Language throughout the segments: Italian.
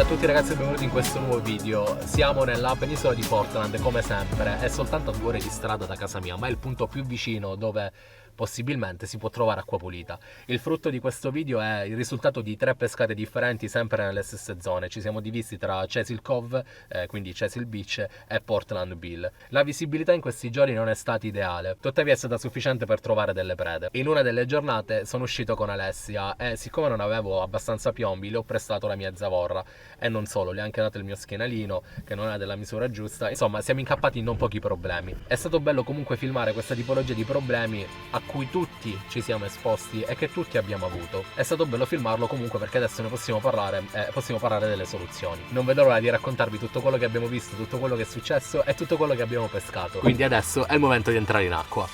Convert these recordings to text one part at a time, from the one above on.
Ciao a tutti ragazzi e benvenuti in questo nuovo video. Siamo nella penisola di Portland come sempre, è soltanto a 2 ore di strada da casa mia, ma è il punto più vicino dove possibilmente si può trovare acqua pulita. Il frutto di questo video è il risultato di 3 pescate differenti sempre nelle stesse zone. Ci siamo divisi tra Cecil Cove, quindi Cecil Beach, e Portland Bill. La visibilità in questi giorni non è stata ideale, tuttavia è stata sufficiente per trovare delle prede. In una delle giornate sono uscito con Alessia e siccome non avevo abbastanza piombi le ho prestato la mia zavorra e non solo, le ho anche dato il mio schienalino che non è della misura giusta. Insomma, siamo incappati in non pochi problemi. È stato bello comunque filmare questa tipologia di problemi a cui tutti ci siamo esposti e che tutti abbiamo avuto. È stato bello filmarlo comunque perché adesso ne possiamo parlare delle soluzioni. Non vedo l'ora di raccontarvi tutto quello che abbiamo visto, tutto quello che è successo e tutto quello che abbiamo pescato. Quindi adesso è il momento di entrare in acqua.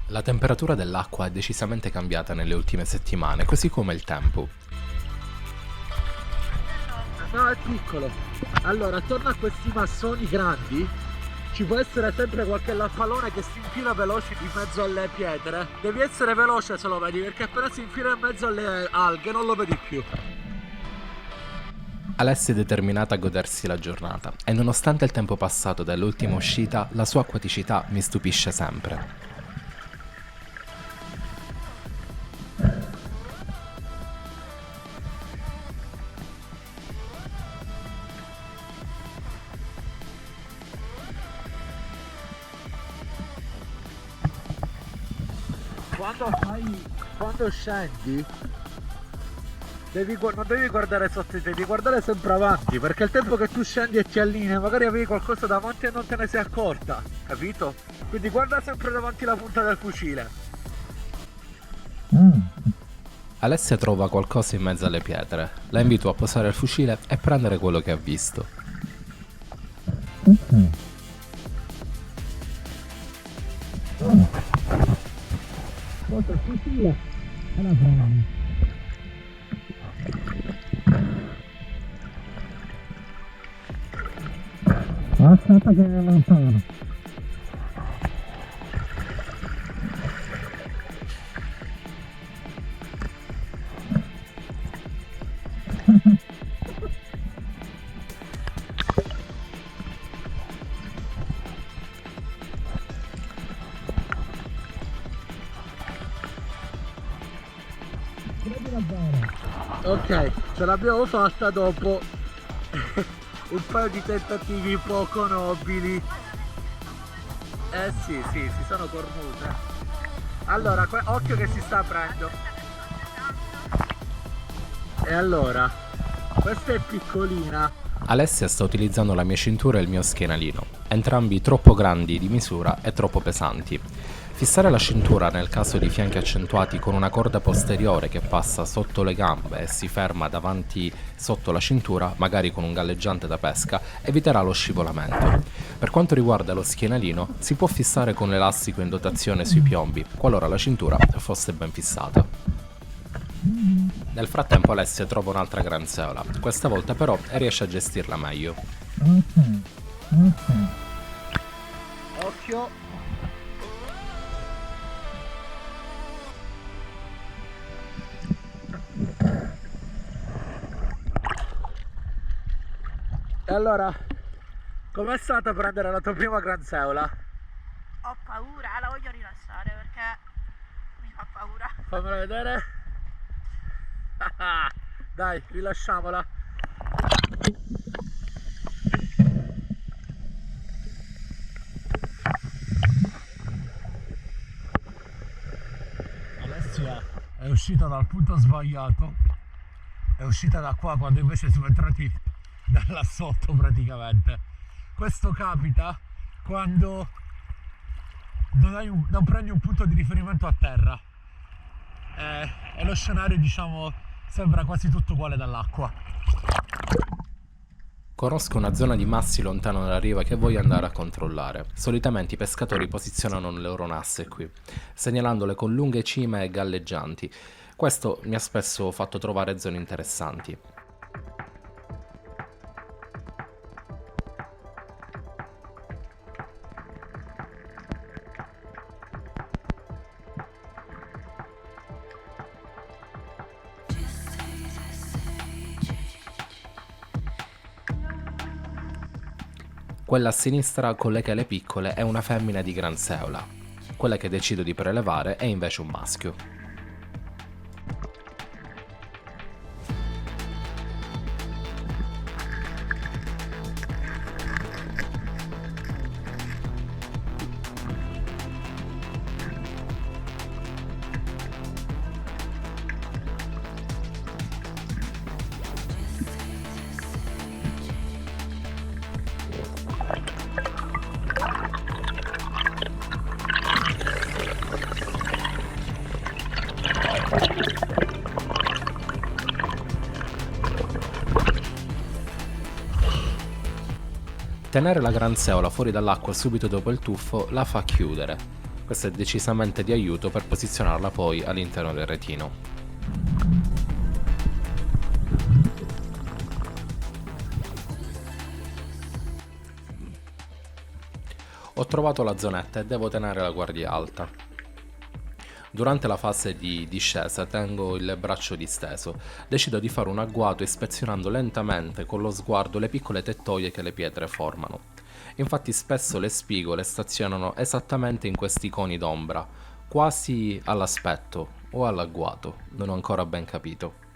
La temperatura dell'acqua è decisamente cambiata nelle ultime settimane, così come il tempo. No, è piccolo. Allora, attorno a questi massoni grandi ci può essere sempre qualche lappalone che si infila veloce di mezzo alle pietre. Devi essere veloce se lo vedi, perché appena si infila in mezzo alle alghe non lo vedi più. Alessia è determinata a godersi la giornata e nonostante il tempo passato dall'ultima uscita, la sua acquaticità mi stupisce sempre. Quando scendi non devi guardare sotto di te, devi guardare sempre avanti, perché il tempo che tu scendi e ti allinei magari avevi qualcosa davanti e non te ne sei accorta, capito? Quindi guarda sempre davanti la punta del fucile. Alessia trova qualcosa in mezzo alle pietre, la invito a posare il fucile e prendere quello che ha visto. Posa il fucile e la prendi. Aspetta che è lontano. Ok, ce l'abbiamo fatta dopo un paio di tentativi poco nobili. Sì, si sono cornute. Allora, occhio che si sta aprendo. E allora, questa è piccolina. Alessia sta utilizzando la mia cintura e il mio schienalino, entrambi troppo grandi di misura e troppo pesanti. Fissare la cintura nel caso di fianchi accentuati con una corda posteriore che passa sotto le gambe e si ferma davanti sotto la cintura, magari con un galleggiante da pesca, eviterà lo scivolamento. Per quanto riguarda lo schienalino, si può fissare con l'elastico in dotazione sui piombi, qualora la cintura fosse ben fissata. Nel frattempo Alessia trova un'altra granseola, questa volta però riesce a gestirla meglio. Occhio. E allora, com'è stata prendere la tua prima granseola? Ho paura, la voglio rilassare perché mi fa paura. Fammela vedere. Dai, rilasciamola. Alessia è uscita dal punto sbagliato. È uscita da qua quando invece siamo entrati da là sotto praticamente. Questo capita quando non prendi un punto di riferimento a terra e lo scenario, diciamo, sembra quasi tutto uguale dall'acqua. Conosco una zona di massi lontano dalla riva che voglio andare a controllare. Solitamente i pescatori posizionano le loro nasse qui, segnalandole con lunghe cime e galleggianti. Questo mi ha spesso fatto trovare zone interessanti. Quella a sinistra con le chele piccole è una femmina di Granseola. Quella che decido di prelevare è invece un maschio. Tenere la Granseola fuori dall'acqua subito dopo il tuffo la fa chiudere. Questo è decisamente di aiuto per posizionarla poi all'interno del retino. Ho trovato la zonetta e devo tenere la guardia alta. Durante la fase di discesa tengo il braccio disteso, decido di fare un agguato ispezionando lentamente con lo sguardo le piccole tettoie che le pietre formano. Infatti spesso le spigole stazionano esattamente in questi coni d'ombra, quasi all'aspetto o all'agguato, non ho ancora ben capito.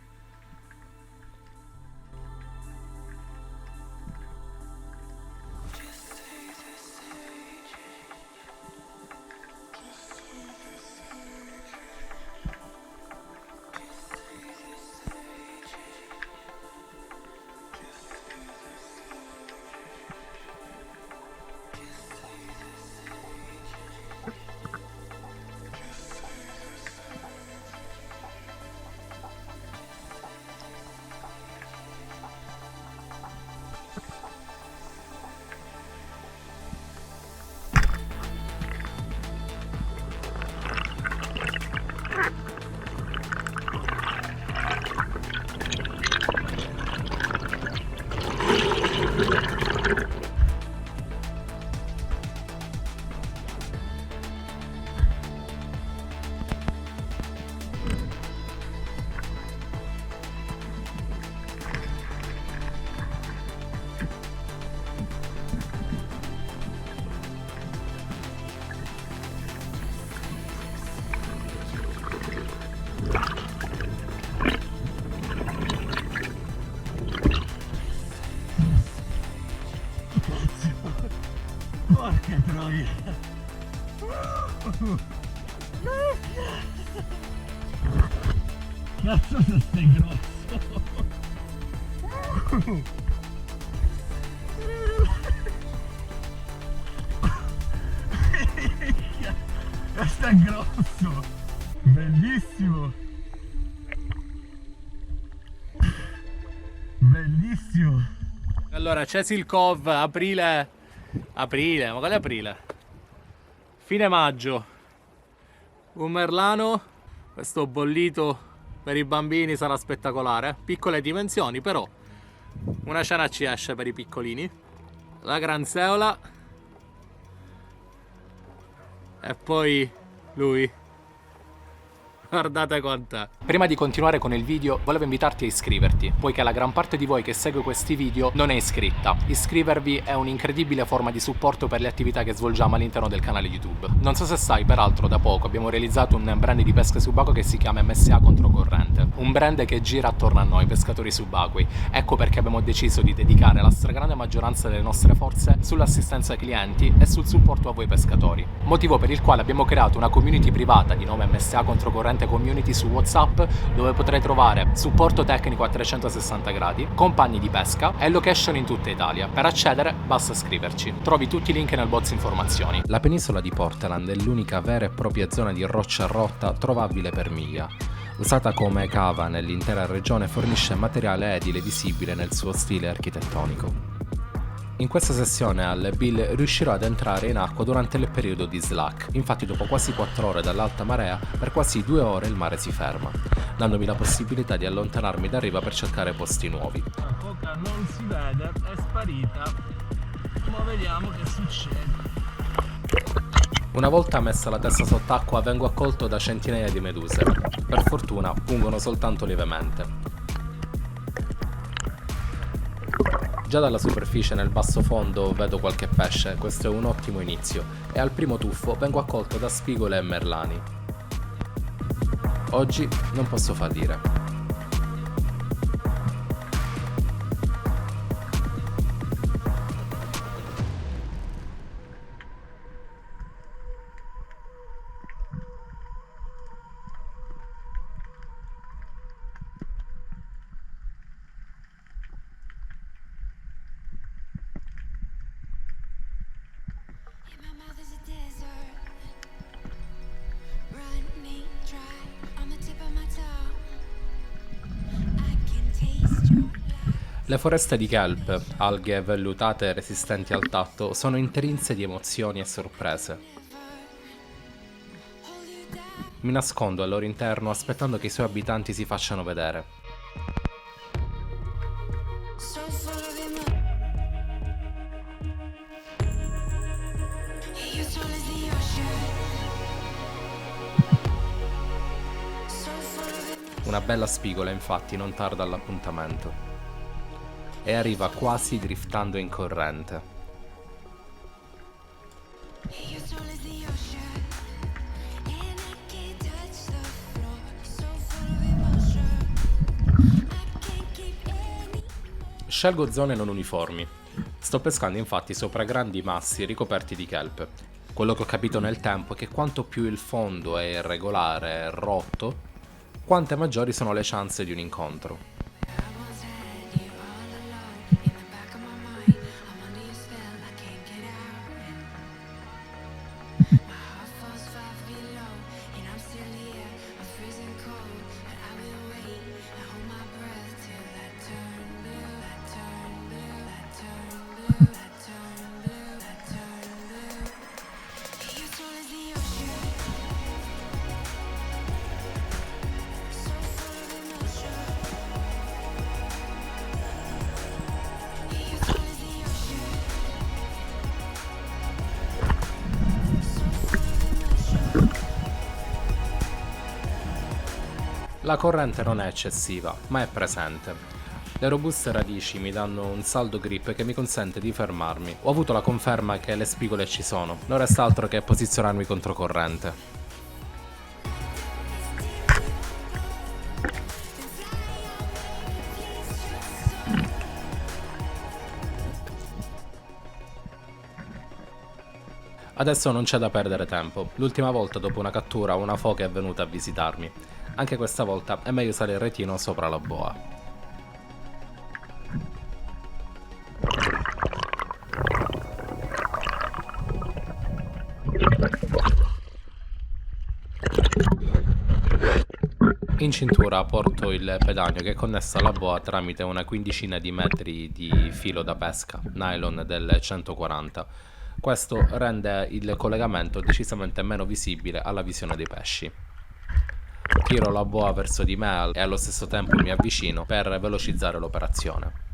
Porca troia! Cazzo se stai grosso! Questo è grosso! Bellissimo! Bellissimo! Allora, Cecil Cove, aprile, ma quale aprile? Fine maggio. Un merlano, questo bollito per i bambini sarà spettacolare. Piccole dimensioni, però una cena ci esce per i piccolini. La Granseola. E poi lui. Guardate quant'è. Prima di continuare con il video volevo invitarti a iscriverti, poiché la gran parte di voi che segue questi video non è iscritta. Iscrivervi è un'incredibile forma di supporto per le attività che svolgiamo all'interno del canale YouTube. Non so se sai, peraltro da poco abbiamo realizzato un brand di pesca subacquea che si chiama MSA Controcorrente. Un brand che gira attorno a noi pescatori subacquei. Ecco perché abbiamo deciso di dedicare la stragrande maggioranza delle nostre forze sull'assistenza ai clienti e sul supporto a voi pescatori. Motivo per il quale abbiamo creato una community privata di nome MSA Controcorrente Community su WhatsApp, dove potrai trovare supporto tecnico a 360 gradi, compagni di pesca e location in tutta Italia. Per accedere basta scriverci. Trovi tutti i link nel box informazioni. La penisola di Portland è l'unica vera e propria zona di roccia rotta trovabile per miglia. Usata come cava nell'intera regione, fornisce materiale edile visibile nel suo stile architettonico. In questa sessione al Bill riuscirò ad entrare in acqua durante il periodo di slack, infatti dopo quasi 4 ore dall'alta marea, per quasi 2 ore il mare si ferma, dandomi la possibilità di allontanarmi da riva per cercare posti nuovi. La foca non si vede, è sparita, ma vediamo che succede. Una volta messa la testa sott'acqua vengo accolto da centinaia di meduse, per fortuna pungono soltanto lievemente. Già dalla superficie nel basso fondo vedo qualche pesce, questo è un ottimo inizio, e al primo tuffo vengo accolto da spigole e merlani. Oggi non posso fallire. My mouth is a desert, running dry on the tip of my tongue. I can taste your lies. Le foreste di kelp, alghe vellutate resistenti al tatto, sono intrinse di emozioni e sorprese. Hold you down. Mi nascondo al loro interno aspettando che i suoi abitanti si facciano vedere. So full of emotion. You're tall as the ocean. So full of emotion. Una bella spigola infatti non tarda all'appuntamento e arriva quasi driftando in corrente. You're tall as the ocean. And I can't touch the floor. So full of emotion. I can't keep any. Scelgo zone non uniformi. Sto pescando infatti sopra grandi massi ricoperti di kelp. Quello che ho capito nel tempo è che quanto più il fondo è irregolare e rotto, quante maggiori sono le chance di un incontro. I once had you all alone in the back of my mind. I'm under your spell, I can't get out. My heart falls 5 feet low, and I'm still here. I'm freezing cold, but I will wait and hold my breath till that turn blue, that turn blue, that turn blue, that turn blue, that turn blue. You're tall as the ocean, so full of emotion. You're tall as the ocean, so full of emotion. La corrente non è eccessiva, ma è presente. Le robuste radici mi danno un saldo grip che mi consente di fermarmi. Ho avuto la conferma che le spigole ci sono, non resta altro che posizionarmi controcorrente. Adesso non c'è da perdere tempo. L'ultima volta dopo una cattura una foca è venuta a visitarmi. Anche questa volta è meglio usare il retino sopra la boa. In cintura porto il pedanio che è connesso alla boa tramite una quindicina di metri di filo da pesca, nylon del 140. Questo rende il collegamento decisamente meno visibile alla visione dei pesci. Tiro la boa verso di me e allo stesso tempo mi avvicino per velocizzare l'operazione.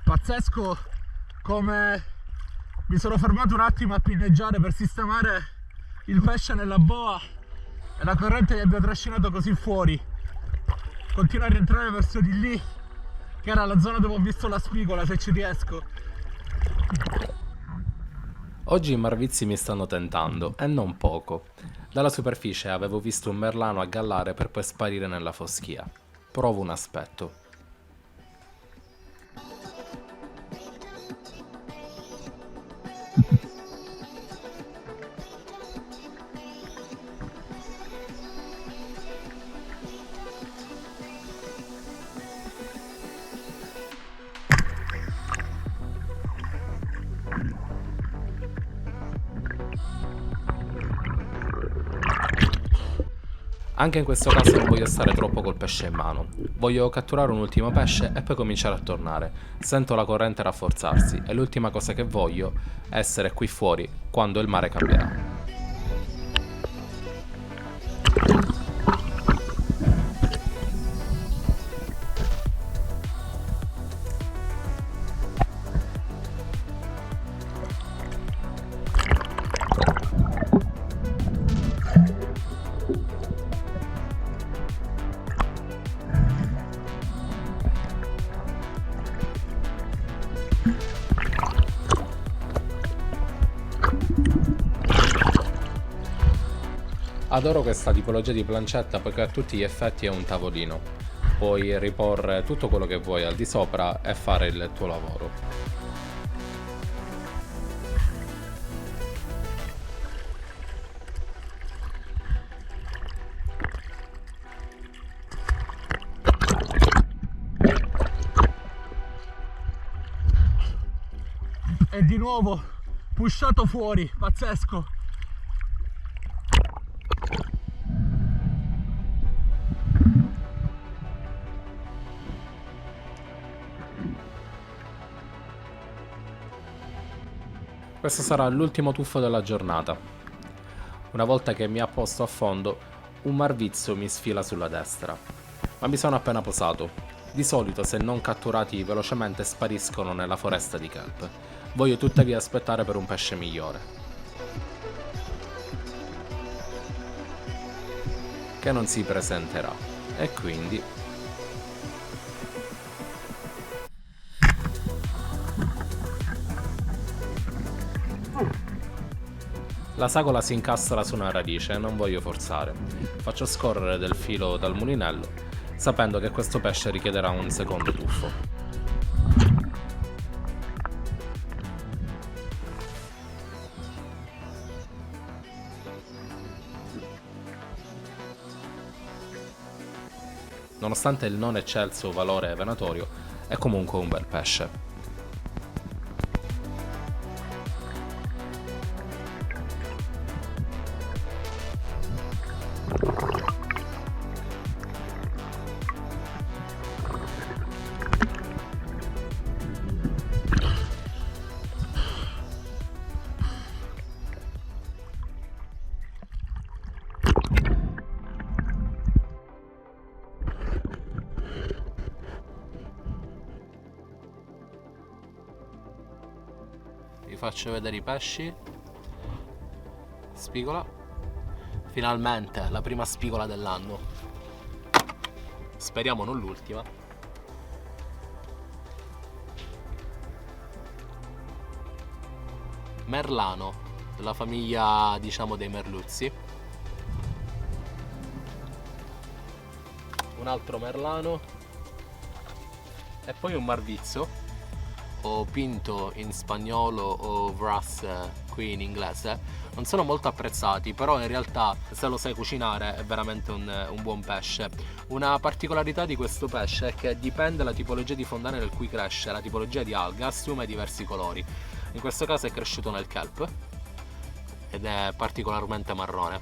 Pazzesco come mi sono fermato un attimo a pinneggiare per sistemare il pesce nella boa e la corrente mi abbia trascinato così fuori. Continuo a rientrare verso di lì, che era la zona dove ho visto la spigola, se ci riesco. Oggi i marvizi mi stanno tentando, e non poco. Dalla superficie avevo visto un merlano a gallare per poi sparire nella foschia. Provo un aspetto. Anche in questo caso non voglio stare troppo col pesce in mano. Voglio catturare un ultimo pesce e poi cominciare a tornare. Sento la corrente rafforzarsi e l'ultima cosa che voglio è essere qui fuori quando il mare cambierà. Adoro questa tipologia di plancetta perché a tutti gli effetti è un tavolino. Puoi riporre tutto quello che vuoi al di sopra e fare il tuo lavoro. E di nuovo pushato fuori, pazzesco. Questo sarà l'ultimo tuffo della giornata. Una volta che mi apposto a fondo, un marvizzo mi sfila sulla destra. Ma mi sono appena posato. Di solito, se non catturati velocemente, spariscono nella foresta di kelp. Voglio tuttavia aspettare per un pesce migliore, che non si presenterà. E quindi la sagola si incastra su una radice e non voglio forzare. Faccio scorrere del filo dal mulinello, sapendo che questo pesce richiederà un secondo tuffo. Nonostante il non eccelso valore venatorio, è comunque un bel pesce. Vi faccio vedere i pesci. Spigola. Finalmente la prima spigola dell'anno. Speriamo non l'ultima. Merlano, della famiglia, diciamo, dei merluzzi. Un altro merlano. E poi un marvizzo, o pinto in spagnolo o wrasse qui in inglese. Non sono molto apprezzati, però in realtà se lo sai cucinare è veramente un buon pesce. Una particolarità di questo pesce è che dipende dalla tipologia di fondale nel cui cresce, la tipologia di alga assume diversi colori. In questo caso è cresciuto nel kelp ed è particolarmente marrone.